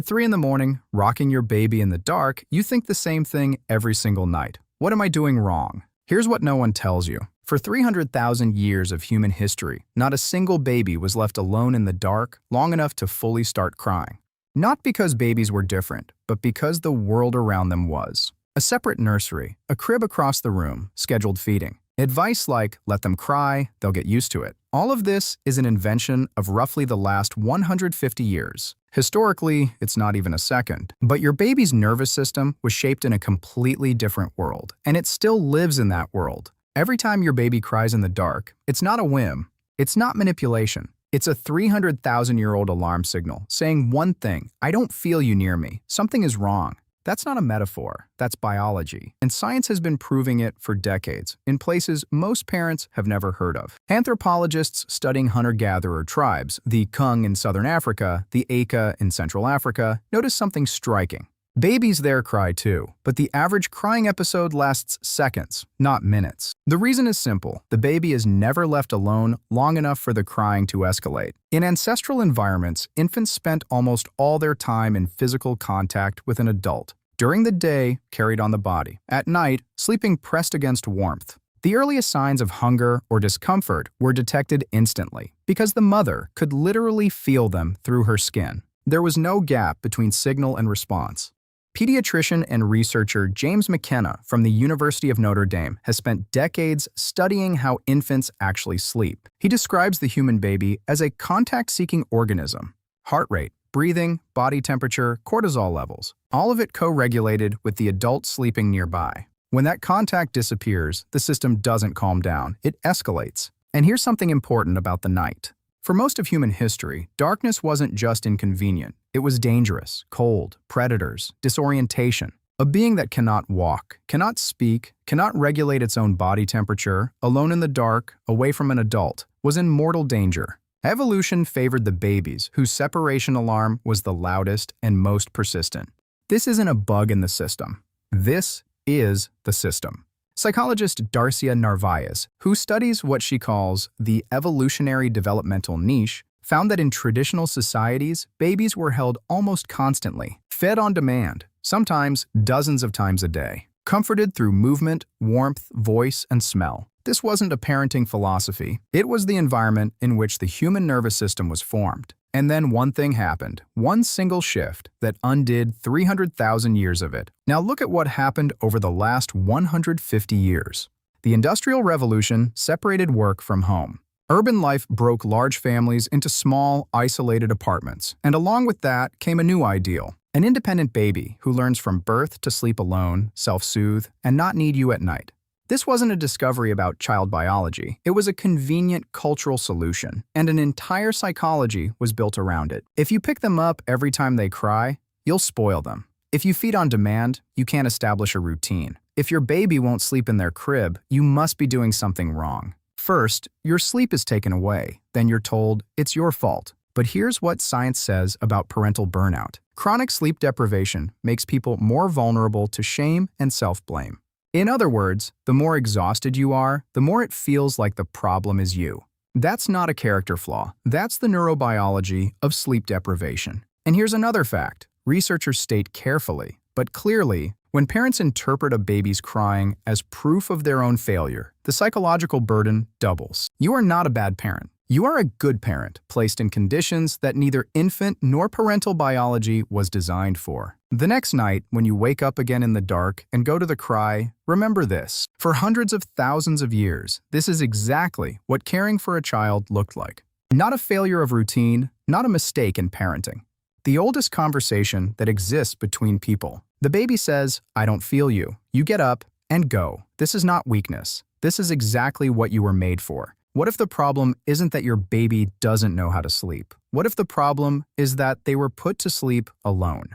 At 3 in the morning, rocking your baby in the dark, you think the same thing every single night. What am I doing wrong? Here's what no one tells you. For 300,000 years of human history, not a single baby was left alone in the dark long enough to fully start crying. Not because babies were different, but because the world around them was. A separate nursery, a crib across the room, scheduled feeding. Advice like, let them cry, they'll get used to it. All of this is an invention of roughly the last 150 years. Historically, it's not even a second. But your baby's nervous system was shaped in a completely different world, and it still lives in that world. Every time your baby cries in the dark, it's not a whim. It's not manipulation. It's a 300,000-year-old alarm signal saying one thing: I don't feel you near me. Something is wrong. That's not a metaphor, that's biology, and science has been proving it for decades, in places most parents have never heard of. Anthropologists studying hunter-gatherer tribes, the Kung in southern Africa, the Aka in Central Africa, noticed something striking. Babies there cry too, but the average crying episode lasts seconds, not minutes. The reason is simple: the baby is never left alone long enough for the crying to escalate. In ancestral environments, infants spent almost all their time in physical contact with an adult. During the day, carried on the body. At night, sleeping pressed against warmth. The earliest signs of hunger or discomfort were detected instantly, because the mother could literally feel them through her skin. There was no gap between signal and response. Pediatrician and researcher James McKenna from the University of Notre Dame has spent decades studying how infants actually sleep. He describes the human baby as a contact-seeking organism. Heart rate, breathing, body temperature, cortisol levels, all of it co-regulated with the adult sleeping nearby. When that contact disappears, the system doesn't calm down, it escalates. And here's something important about the night. For most of human history, darkness wasn't just inconvenient. It was dangerous, cold, predators, disorientation. A being that cannot walk, cannot speak, cannot regulate its own body temperature, alone in the dark, away from an adult, was in mortal danger. Evolution favored the babies, whose separation alarm was the loudest and most persistent. This isn't a bug in the system. This is the system. Psychologist Darcia Narvaez, who studies what she calls the evolutionary developmental niche, found that in traditional societies, babies were held almost constantly, fed on demand, sometimes dozens of times a day, comforted through movement, warmth, voice, and smell. This wasn't a parenting philosophy. It was the environment in which the human nervous system was formed. And then one thing happened, one single shift that undid 300,000 years of it. Now look at what happened over the last 150 years. The Industrial Revolution separated work from home. Urban life broke large families into small, isolated apartments, and along with that came a new ideal: an independent baby who learns from birth to sleep alone, self-soothe, and not need you at night. This wasn't a discovery about child biology. It was a convenient cultural solution, and an entire psychology was built around it. If you pick them up every time they cry, you'll spoil them. If you feed on demand, you can't establish a routine. If your baby won't sleep in their crib, you must be doing something wrong. First, your sleep is taken away. Then you're told it's your fault. But here's what science says about parental burnout. Chronic sleep deprivation makes people more vulnerable to shame and self-blame. In other words, the more exhausted you are, the more it feels like the problem is you. That's not a character flaw. That's the neurobiology of sleep deprivation. And here's another fact. Researchers state carefully, but clearly, when parents interpret a baby's crying as proof of their own failure, the psychological burden doubles. You are not a bad parent. You are a good parent, placed in conditions that neither infant nor parental biology was designed for. The next night, when you wake up again in the dark and go to the cry, remember this. For hundreds of thousands of years, this is exactly what caring for a child looked like. Not a failure of routine, not a mistake in parenting. The oldest conversation that exists between people. The baby says, "I don't feel you." You get up and go. This is not weakness. This is exactly what you were made for. What if the problem isn't that your baby doesn't know how to sleep? What if the problem is that they were put to sleep alone?